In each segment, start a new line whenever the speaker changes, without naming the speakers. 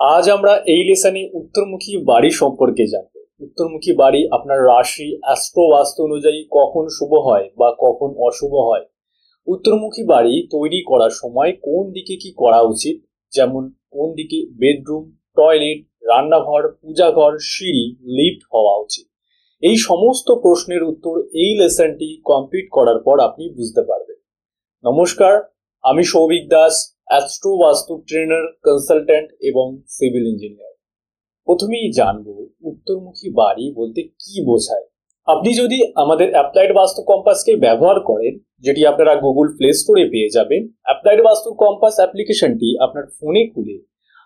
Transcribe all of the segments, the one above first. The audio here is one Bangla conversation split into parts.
আজ আমরা এই লেসনে উত্তরমুখী বাড়ি সম্পর্কে জানব। উত্তরমুখী বাড়ি আপনার রাশি অ্যাস্ট্রো বাস্তু অনুযায়ী কখন শুভ হয় বা কখন অশুভ হয়। উত্তরমুখী বাড়ি তৈরি করার সময় কোন দিকে কি করা উচিত, যেমন কোন দিকে বেডরুম, টয়লেট, রান্নাঘর, পূজাঘর, সিঁড়ি, লিফট হওয়া উচিত। এই সমস্ত প্রশ্নের উত্তর এই লেসনটি কমপ্লিট করার পর আপনি বুঝতে পারবেন। নমস্কার, আমি সৌভিক দাস, অ্যাস্ট্রো বাস্তু ট্রেনার, কনসালট্যান্ট এবং সিভিল ইঞ্জিনিয়ার। প্রথমেই জানবো উত্তরমুখী বাড়ি বলতে কি বোঝায়। আপনি যদি আমাদের অ্যাপ্লাইড বাস্তু কম্পাসকে ব্যবহার করেন, যেটি আপনারা গুগল প্লে স্টোরে পেয়ে যাবেন, অ্যাপ্লাইড বাস্তু কম্পাস অ্যাপ্লিকেশনটি আপনার ফোনে খুলে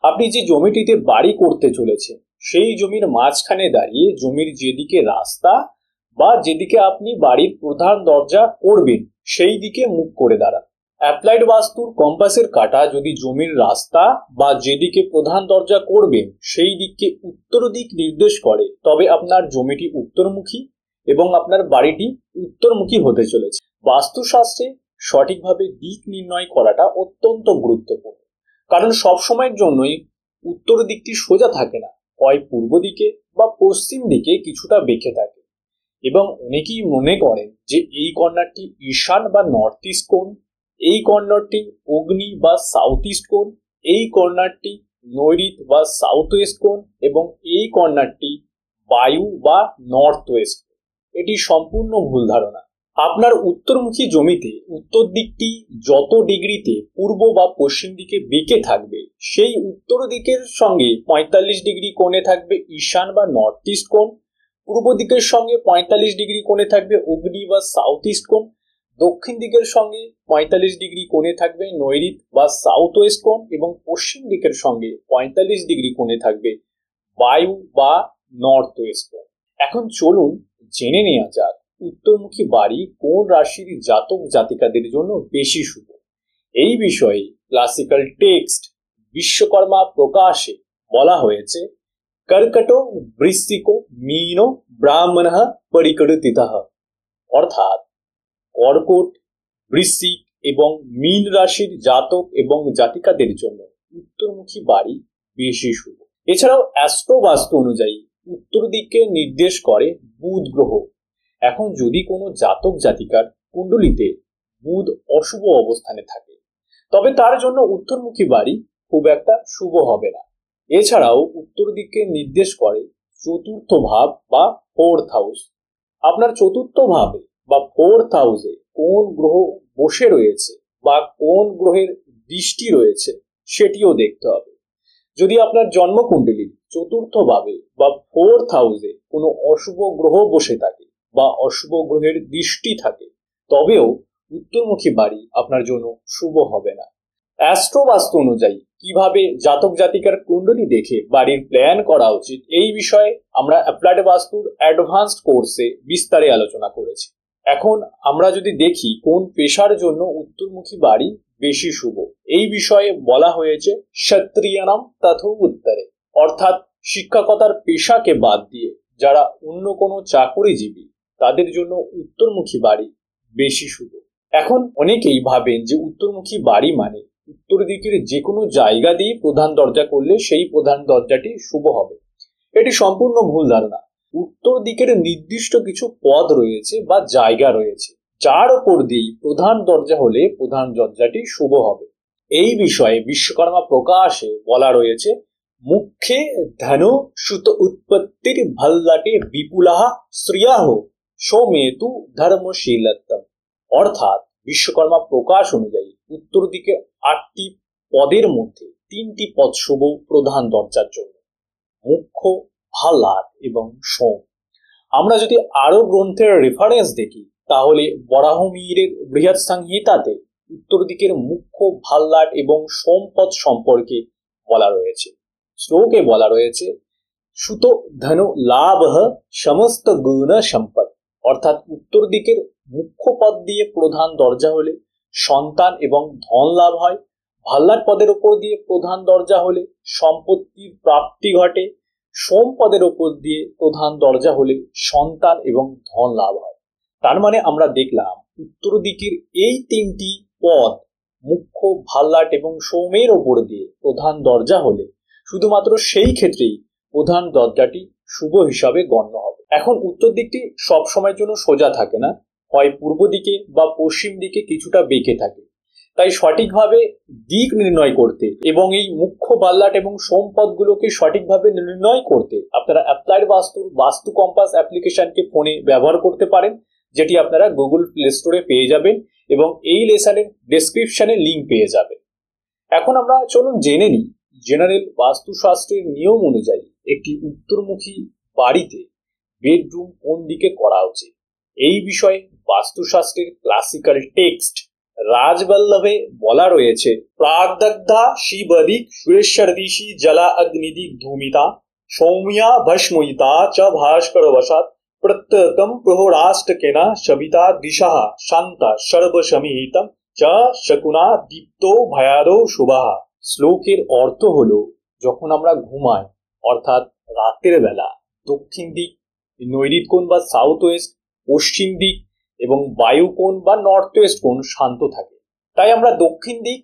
আপনি যে জমিটিতে বাড়ি করতে চলেছেন সেই জমির মাঝখানে দাঁড়িয়ে জমির যেদিকে রাস্তা বা যেদিকে আপনি বাড়ির প্রধান দরজা করবেন সেই দিকে মুখ করে দাঁড়ান। অ্যাপ্লাইড বাস্তুর কম্পাসের কাঁটা যদি জমির রাস্তা বা যেদিকে প্রধান দরজা করবেন সেই দিককে উত্তর দিক নির্দেশ করে, তবে আপনার জমিটি উত্তরমুখী এবং আপনার বাড়িটি উত্তরমুখী হতে চলেছে। বাস্তুশাস্ত্রে সঠিকভাবে দিক নির্ণয় করাটা অত্যন্ত গুরুত্বপূর্ণ, কারণ সব সময়ের জন্যই উত্তর দিকটি সোজা থাকে না, হয় পূর্ব দিকে বা পশ্চিম দিকে কিছুটা বেঁকে থাকে। এবং অনেকেই মনে করেন যে এই কর্নারটি ঈশান বা নর্থ ইস্ট কোণ, এই কর্নারটি অগ্নি বা সাউথ ইস্ট কোণ, এই কর্নারটি নৈঋত বা সাউথ ওয়েস্ট কোণ এবং এই কর্নারটি বায়ু বা নর্থ ওয়েস্ট কোণ। এটি সম্পূর্ণ ভুল ধারণা। আপনার উত্তরমুখী জমিতে উত্তর দিকটি যত ডিগ্রিতে পূর্ব বা পশ্চিম দিকে বেঁকে থাকবে, সেই উত্তর দিকের সঙ্গে 45 ডিগ্রি কোণে থাকবে ঈশান বা নর্থ ইস্ট কোণ, পূর্ব দিকের সঙ্গে 45 ডিগ্রি কোণে থাকবে অগ্নি বা সাউথ ইস্ট কোণ, দক্ষিণ দিকের সঙ্গে 45 ডিগ্রি কোণে থাকবে নৈঋত বা সাউথ ওয়েস্ট কোণ এবং পশ্চিম দিকের সঙ্গে 45 ডিগ্রি কোণে থাকবে বায়ু বা নর্থ ওয়েস্ট কোণ। এখন চলুন জেনে নেওয়া যাক উত্তরমুখী বাড়ি কোন রাশির জাতক জাতিকাদের জন্য বেশি শুভ। এই বিষয়ে ক্লাসিক্যাল টেক্সট বিশ্বকর্মা প্রকাশে বলা হয়েছে, কর্কটো বৃশ্চিকো মীনো ব্রাহ্মণঃ পরিকর্তিতঃ। অর্থাৎ কর্কট, বৃশ্চিক এবং মীন রাশির জাতক এবং জাতিকাদের জন্য উত্তরমুখী বাড়ি বেশি শুভ। এছাড়াও অ্যাস্ট্রো বাস্তু অনুযায়ী উত্তর দিককে নির্দেশ করে বুধ গ্রহ। এখন যদি কোনো জাতক জাতিকার কুণ্ডলিতে বুধ অশুভ অবস্থানে থাকে, তবে তার জন্য উত্তরমুখী বাড়ি খুব একটা শুভ হবে না। এছাড়াও উত্তর দিককে নির্দেশ করে চতুর্থ ভাব বা ফোর্থ হাউস। আপনার চতুর্থ ভাবে বা ফোর্থ হাউসে কোন গ্রহ বসে রয়েছে বা কোন গ্রহের দৃষ্টি রয়েছে সেটিও দেখতে হবে। যদি আপনার জন্মকুণ্ডলীর চতুর্থ ভাবে বা ফোর্থ হাউসে কোনো অশুভ গ্রহ বসে থাকে বা অশুভ গ্রহের দৃষ্টি থাকে, তবেও উত্তরমুখী বাড়ি আপনার জন্য শুভ হবে না। অ্যাস্ট্রো বাস্তু অনুযায়ী কিভাবে জাতক জাতিকার কুণ্ডলী দেখে বাড়ির প্ল্যান করা উচিত, এই বিষয়ে আমরা অ্যাপ্লাইড বাস্তুর অ্যাডভান্সড কোর্সে বিস্তারে আলোচনা করেছি। এখন আমরা যদি দেখি কোন পেশার জন্য উত্তরমুখী বাড়ি বেশি শুভ, এই বিষয়ে বলা হয়েছে ক্ষত্রিয়ানাম তথা উত্তরে। অর্থাৎ শিক্ষকতার পেশাকে বাদ দিয়ে যারা অন্য কোনো চাকরিজীবী, তাদের জন্য উত্তরমুখী বাড়ি বেশি শুভ। এখন অনেকেই ভাবেন যে উত্তরমুখী বাড়ি মানে উত্তর দিকের যে কোনো জায়গা দিয়ে প্রধান দরজা করলে সেই প্রধান দরজাটি শুভ হবে। এটি সম্পূর্ণ ভুল ধারণা। উত্তর দিকের নির্দিষ্ট কিছু পদ রয়েছে বা জায়গা রয়েছে, যার উপর দিয়ে প্রধান দরজা হলে প্রধান দরজাটি শুভ হবে। এই বিষয়ে বিশ্বকর্মা প্রকাশে বলা রয়েছে, মুখ্যে ধনু সুত উৎপত্তির ভল্লাটে বিপুলাহ শ্রিয়াহ সোমেতু ধর্মশীলত্তম। অর্থাৎ বিশ্বকর্মা প্রকাশ অনুযায়ী উত্তর দিকে 8টি পদের মধ্যে 3টি পদ শুভ প্রধান দরজার জন্য, মুখ্য, ভাল্লাট এবং সোম। আমরা যদি আরো গ্রন্থের রেফারেন্স দেখি, তাহলে বরাহমিহিরের বৃহৎ সংহিতাতে উত্তর দিকের মুখ্য, ভাল্লাট এবং সোম পদ সম্পর্কে বলা রয়েছে। শ্লোকে বলা রয়েছে, সুতো ধনু লাভ সমস্ত গুণ সম্পদ। অর্থাৎ উত্তর দিকের মুখ্য পদ দিয়ে প্রধান দরজা হলে সন্তান এবং ধন লাভ হয়, ভাল্লাট পদের উপর দিয়ে প্রধান দরজা হলে সম্পত্তির প্রাপ্তি ঘটে, সোম পদের উপর দিয়ে প্রধান দরজা হলে সন্তান এবং ধন লাভ হয়। তার মানে আমরা দেখলাম উত্তর দিকের এই 3টি পদ মুখ্য, ভাল্লাট এবং সোমের উপর দিয়ে প্রধান দরজা হলে শুধুমাত্র সেই ক্ষেত্রেই প্রধান দরজাটি শুভ হিসাবে গণ্য হবে। এখন উত্তর দিকটি সব সময়ের জন্য সোজা থাকে না, হয় পূর্ব দিকে বা পশ্চিম দিকে কিছুটা বেঁকে থাকে। তাই সঠিকভাবে দিক নির্ণয় করতে এবং এই মুখ্য বাল্লাট এবং সোমপদগুলোকে সঠিকভাবে নির্ণয় করতে আপনারা অ্যাপ্লাইড বাস্তুর বাস্তু কম্পাস অ্যাপ্লিকেশনকে ফোনে ব্যবহার করতে পারেন, যেটি আপনারা গুগল প্লে স্টোরে পেয়ে যাবেন এবং এই লেসনের ডেসক্রিপশনে লিঙ্ক পেয়ে যাবেন। এখন আমরা চলুন জেনে নিই জেনারেল বাস্তুশাস্ত্রের নিয়ম অনুযায়ী একটি উত্তরমুখী বাড়িতে বেডরুম কোন দিকে করা উচিত। এই বিষয়ে বাস্তুশাস্ত্রের ক্লাসিক্যাল টেক্সট রাজবল্লভে বলা রয়েছে, প্রাগদগ্ধা শিবদিক সুরেশ্বরদিশি জলা অগ্নিদিক ধূমিতা সৌম্যা ভস্ময়িতা চ ভাস্করবশাৎ প্রত্যতম প্রহরাষ্টকেনা সবিতা দিশাঃ শান্তা সর্বসমিহিতম চ শকুনা দীপ্তো ভয়াদো শুভঃ। শ্লোকের অর্থ হলো, যখন আমরা ঘুমাই অর্থাৎ রাতের বেলা দক্ষিণ দিক, নৈঋত্য কোণ বা সাউথ ওয়েস্ট, পশ্চিম দিক এবং বায়ু কোণ বা নর্থ ওয়েস্ট কোণ শান্ত থাকে। তাই আমরা দক্ষিণ দিক,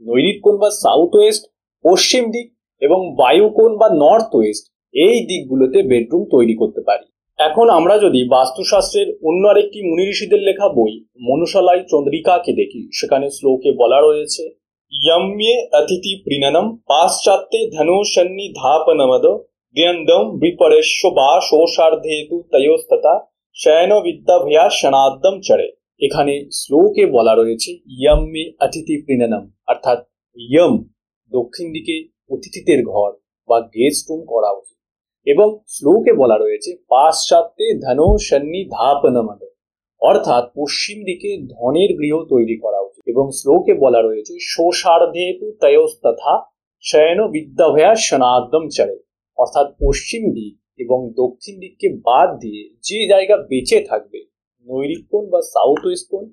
নৈঋত্য কোণ বা সাউথ ওয়েস্ট, পশ্চিম দিক এবং বায়ু কোণ বা নর্থ ওয়েস্ট এই দিকগুলোতে বেডরুম তৈরি করতে পারি। এখন আমরা যদি বাস্তুশাস্ত্রের অন্য আরেকটি মুনি ঋষিদের লেখা বই মনুষালাই চন্দ্রিকাকে দেখি, সেখানে শ্লোকে বলা রয়েছে, यम्ये अतिथि प्रीणनम पाश्चात्ये धनुषन्निधापनमद द्यन्दम विपरेश्व बा शोषार्धेतु तयोस्तथा शयन विद्याभ्या शनाद्दम चढ़े। এখানে শ্লোকে বলা রয়েছে ইয়ম্যে অতিথি প্রিণনম, অর্থাৎ ইয়ম দক্ষিণ দিকে অতিথিদের ঘর বা গেস্ট রুম করা উচিত, এবং শ্লোকে বলা রয়েছে পাশ্চাত্যে ধনুষন্নিধাপনমদ, অর্থাৎ পশ্চিম দিকে ধনের গৃহ তৈরি করা উচিত, এবং শ্লোকে বলা রয়েছে শোষার্ধেতু তয়োস্তথা শয়ন বিদ্যাভয়া শনাদ্দম চড়ে, অর্থাৎ পশ্চিম দিক এবং দক্ষিণ দিককে বাদ দিয়ে যে জায়গা বেঁচে থাকবে নৈঋত্য কোণ বা সাউথ ওয়েস্ট কোণ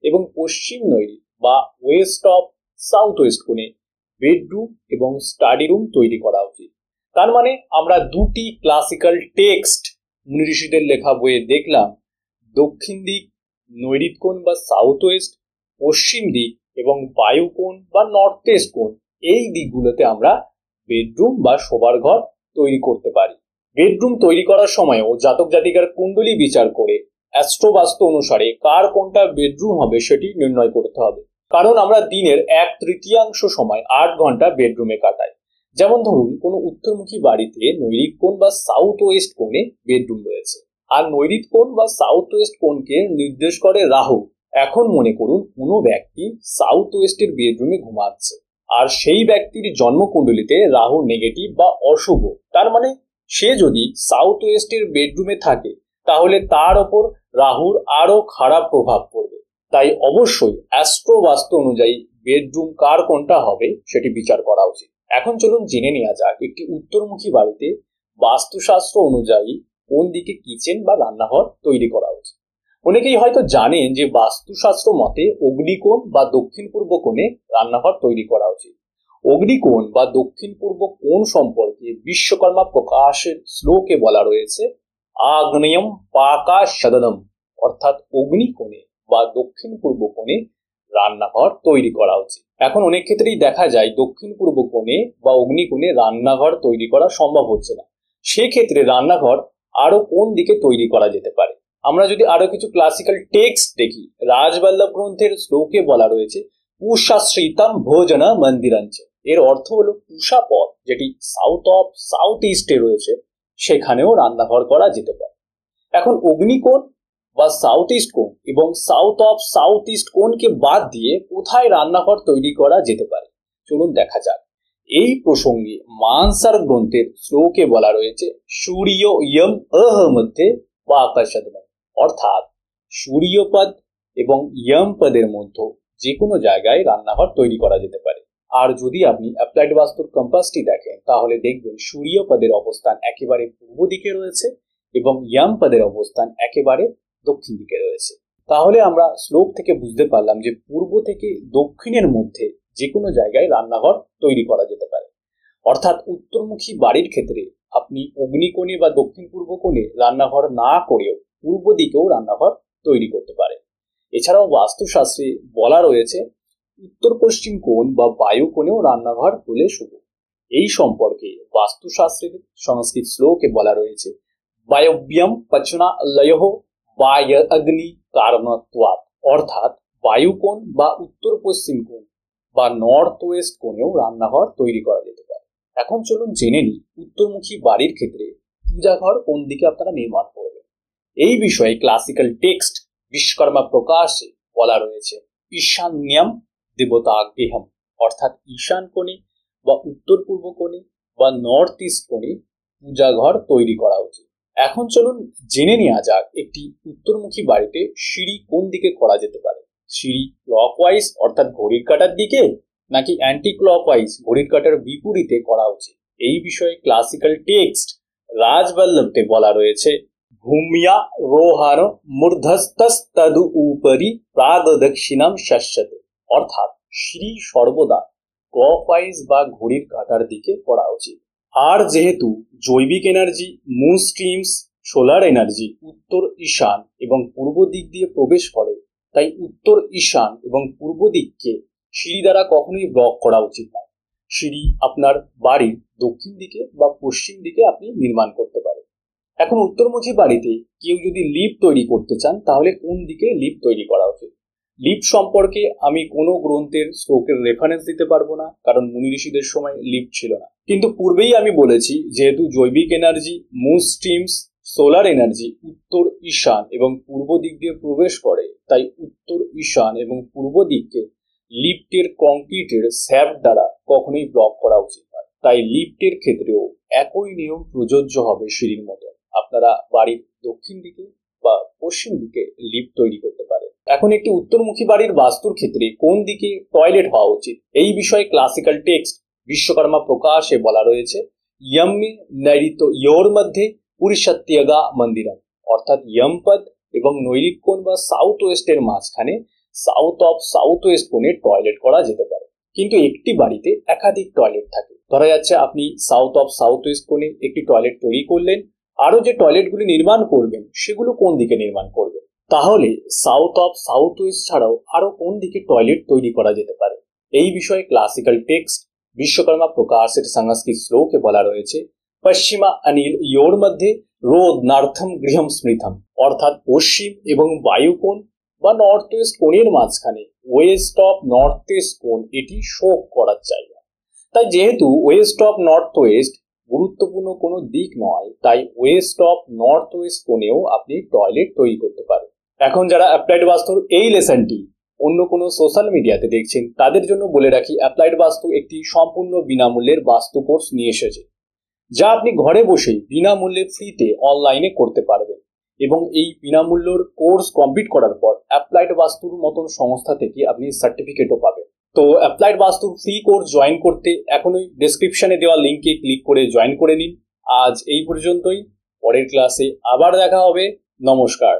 এবং পশ্চিম নৈঋত্য বা ওয়েস্ট অফ সাউথ ওয়েস্ট কোণে বেডরুম এবং স্টাডি রুম তৈরি করা উচিত। তার মানে আমরা দুটি ক্লাসিক্যাল টেক্সট মুনি ঋষিদের লেখা বইয়ে দেখলাম, দক্ষিণ দিক নৈঋত্য কোণ বা সাউথ ওয়েস্ট, পশ্চিম দিক এবং বায়ু কোণ বা নর্থ ওয়েস্ট কোণ, এই দিকগুলোতে আমরা বেডরুম বা শোবার ঘর তৈরি করতে পারি। বেডরুম তৈরি করার সময়ও জাতক জাতিকার কুণ্ডলী বিচার করে অ্যাস্ট্রোবাস্তু অনুসারে কার কোনটা বেডরুম হবে সেটি নির্ণয় করতে হবে, কারণ আমরা দিনের 1/3 সময় 8 ঘন্টা বেডরুমে কাটাই। যেমন ধরুন, কোনো উত্তরমুখী বাড়িতে নৈঋত্য কোণ বা সাউথ ওয়েস্ট কোণে বেডরুম রয়েছে, আর নৈঋত্য কোণ বা সাউথ ওয়েস্ট কোণকে নির্দেশ করে রাহু। এখন মনে করুন কোনো ব্যক্তি সাউথ ওয়েস্টের বেডরুমে ঘুমাচ্ছে, আর সেই ব্যক্তির জন্মকুণ্ডলিতে রাহু নেগেটিভ বা অশুভ। তার মানে সে যদি সাউথ ওয়েস্টের বেডরুমে থাকে তাহলে তার ওপর রাহুর আরো খারাপ প্রভাব পড়বে। তাই অবশ্যই অ্যাস্ট্রো বাস্তু অনুযায়ী বেডরুম কার কোনটা হবে সেটি বিচার করা উচিত। এখন চলুন জেনে নেওয়া যাক একটি উত্তরমুখী বাড়িতে বাস্তুশাস্ত্র অনুযায়ী কোন দিকে কিচেন বা রান্নাঘর তৈরি করা উচিত। অনেকেই হয়তো জানেন যে বাস্তুশাস্ত্র মতে অগ্নিকোণ বা দক্ষিণ পূর্ব কোণে রান্নাঘর তৈরি করা উচিত। অগ্নিকোণ বা দক্ষিণ পূর্ব কোণ সম্পর্কে বিশ্বকর্মা প্রকাশের শ্লোকে বলা রয়েছে, আগ্নেয়ম পাকা সদনম, অর্থাৎ অগ্নিকোণে বা দক্ষিণ পূর্ব কোণে রান্নাঘর তৈরি করা উচিত। এখন অনেক ক্ষেত্রেই দেখা যায় দক্ষিণ পূর্ব কোণে বা অগ্নিকোণে রান্নাঘর তৈরি করা সম্ভব হচ্ছে না। সেক্ষেত্রে রান্নাঘর আরো কোন দিকে তৈরি করা যেতে পারে? আমরা যদি আরো কিছু ক্লাসিক্যাল টেক্সট দেখি, রাজবল্লভ গ্রন্থের শ্লোকে বলা রয়েছে পুষাশ্রিতম ভোজন মন্দিরাঞ্চ। এর অর্থ হলো পুষা পথ যেটি সাউথ ইস্টে রয়েছে, সেখানেও রান্নাঘর করা যেতে পারে। এখন অগ্নিকোণ বা সাউথ ইস্ট কোণ এবং সাউথ ইস্ট কোণকে বাদ দিয়ে কোথায় রান্নাঘর তৈরি করা যেতে পারে চলুন দেখা যাক। এই প্রসঙ্গে মানসার গ্রন্থের শ্লোকে বলা রয়েছে সূর্য ইয়ম অহ মধ্যে বা আকাশাদম, অর্থাৎ সূর্যপদ এবং ইয়ম পদের মধ্যে যে কোনো জায়গায় রান্নাঘর তৈরি করা যেতে পারে। আর যদি আপনি অ্যাপ্লাইড বাস্তুর কম্পাসটি দেখেন তাহলে দেখবেন সূর্যপদের অবস্থান একেবারে পূর্ব দিকে রয়েছে এবং ইয়ম পদের অবস্থান একেবারে দক্ষিণ দিকে রয়েছে। তাহলে আমরা শ্লোক থেকে বুঝতে পারলাম যে পূর্ব থেকে দক্ষিণের মধ্যে যে কোনো জায়গায় রান্নাঘর তৈরি করা যেতে পারে। অর্থাৎ উত্তরমুখী বাড়ির ক্ষেত্রে আপনি অগ্নিকোণে বা দক্ষিণ পূর্ব কোণে রান্নাঘর না করেও পূর্ব দিকেও রান্নাঘর তৈরি করতে পারে। এছাড়াও বাস্তুশাস্ত্রে বলা রয়েছে উত্তর পশ্চিম কোণ বা বায়ু কোণেও রান্নাঘর হলে শুভ। এই সম্পর্কে বাস্তুশাস্ত্রের সংস্কৃত শ্লোকে বলা রয়েছে বায়ব্যম পচনা লয়ঃ বায় অগ্নি কারণত্বাৎ, অর্থাৎ বায়ুকোণ বা উত্তর পশ্চিম কোণ বা নর্থ ওয়েস্ট কোণেও রান্নাঘর তৈরি করা যেতে পারে। এখন চলুন জেনে নিই উত্তরমুখী বাড়ির ক্ষেত্রে পূজাঘর কোন দিকে আপনারা নির্মাণ করবেন। এই বিষয়ে ক্লাসিক্যাল টেক্সট বিশ্বকর্মা প্রকাশে বলা রয়েছে ঈশান্যম দেবতাগৃহম, অর্থাৎ ঈশান কোণে বা উত্তর পূর্ব কোণে বা নর্থ ইস্ট কোণে পূজাঘর তৈরি করা উচিত। এখন চলুন জেনে নেওয়া যাক একটি উত্তরমুখী বাড়িতে সিঁড়ি কোন দিকে করা যেতে পারে। সিঁড়ি ক্লকওয়াইজ অর্থাৎ ঘড়ির কাঁটার দিকে নাকি অ্যান্টি ক্লকওয়াইজ ঘড়ির কাঁটার বিপরীতে করা উচিত। এই বিষয়ে ক্লাসিক্যাল টেক্সট রাজবল্লভে বলা রয়েছে ভূমিয়া রোহার মূর্ধস্তস্তদু উপরি প্রাগ দক্ষিণাম শস্যতে, অর্থাৎ সিঁড়ি সর্বদা ক্লকওয়াইজ বা ঘড়ির কাঁটার দিকে করা উচিত। আর যেহেতু জৈবিক energy, moon streams, solar energy উত্তর ঈশান এবং পূর্ব দিক দিয়ে প্রবেশ করে, তাই উত্তর ঈশান এবং পূর্ব দিককে সিঁড়ি দ্বারা কখনোই ব্লক করা উচিত নয়। সিঁড়ি আপনার বাড়ির দক্ষিণ দিকে বা পশ্চিম দিকে আপনি নির্মাণ করতে পারেন। এখন উত্তরমুখী বাড়িতে কেউ যদি লিফট তৈরি করতে চান তাহলে কোন দিকে লিফট তৈরি করা উচিত। লিফট সম্পর্কে আমি কোনো গ্রন্থের শ্লোকের রেফারেন্স দিতে পারবো না, কারণ মুনি ঋষিদের সময় লিফট ছিল না। কিন্তু পূর্বেই আমি বলেছি যেহেতু জৈবিক energy, moon streams, solar energy উত্তর ঈশান এবং পূর্ব দিক দিয়ে প্রবেশ করে, তাই উত্তর ঈশান এবং পূর্ব দিককে লিফটের কংক্রিটের শ্যাফট দ্বারা কখনোই ব্লক করা উচিত নয়। তাই লিফটের ক্ষেত্রেও একই নিয়ম প্রযোজ্য হবে সিঁড়ির মতো। আপনারা বাড়ির দক্ষিণ দিকে বা পশ্চিম দিকে লিফট তৈরি করতে পারেন। এখন একটি উত্তরমুখী বাড়ির বাস্তুর ক্ষেত্রে কোন দিকে টয়লেট হওয়া উচিত, এই বিষয়ে ক্লাসিক্যাল টেক্সট বিশ্বকর্মা প্রকাশে বলা রয়েছে ইয়ম্মে নৈরিত ইয়োর মধ্যে পুরুষত্যগা মন্দিরম, অর্থাৎ ইয়মপদ এবং নৈরিত কোণ বা সাউথ ওয়েস্টের মাঝখানে সাউথ অফ সাউথ ওয়েস্ট কোণে টয়লেট করা যেতে পারে। কিন্তু একটি বাড়িতে একাধিক টয়লেট থাকে, ধরা যাচ্ছে আপনি সাউথ অফ সাউথ ওয়েস্ট কোণে একটি টয়লেট তৈরি করলেন, আরো যে টয়লেটগুলি নির্মাণ করবেন সেগুলো কোন দিকে নির্মাণ করবেন, তাহলে সাউথ অফ সাউথ ওয়েস্ট ছাড়াও আরো কোন দিকে টয়লেট তৈরি করা যেতে পারে। এই বিষয়ে ক্লাসিক্যাল টেক্সট বিশ্বকর্মা প্রকাশের সংস্কৃত শ্লোকে বলা রয়েছে পশ্চিমা অনিল ইয়োর মধ্যে রোদনার্থম গৃহম স্মৃতম, অর্থাৎ পশ্চিম এবং বায়ুকোণ বা নর্থ ওয়েস্ট কোণের মাঝখানে ওয়েস্ট অফ নর্থ ওয়েস্ট কোণ এটি শোক করার জায়গা। তাই যেহেতু ওয়েস্ট অফ নর্থ ওয়েস্ট গুরুত্বপূর্ণ কোনো দিক নয়, তাই ওয়েস্ট অফ নর্থ ওয়েস্ট কোণেও আপনি টয়লেট তৈরি করতে পারেন। এখন যারা অ্যাপ্লাইড বাস্তুর এই লেসনটি অন্য কোনো সোশ্যাল মিডিয়াতে দেখছেন তাদের জন্য বলে রাখি অ্যাপ্লাইড বাস্তু একটি সম্পূর্ণ বিনামূল্যের বাস্তু কোর্স নিয়ে এসেছে, যা আপনি ঘরে বসেই বিনামূল্যে ফ্রিতে অনলাইনে করতে পারবেন এবং এই বিনামূল্যের কোর্স কমপ্লিট করার পর অ্যাপ্লাইড বাস্তুর মতন সংস্থা থেকে আপনি সার্টিফিকেটও পাবেন। তো অ্যাপ্লাইড বাস্তুর ফ্রি কোর্স জয়েন করতে এখনই ডেসক্রিপশনে দেওয়া লিঙ্কে ক্লিক করে জয়েন করে নিন। আজ এই পর্যন্তই, পরের ক্লাসে আবার দেখা হবে। নমস্কার।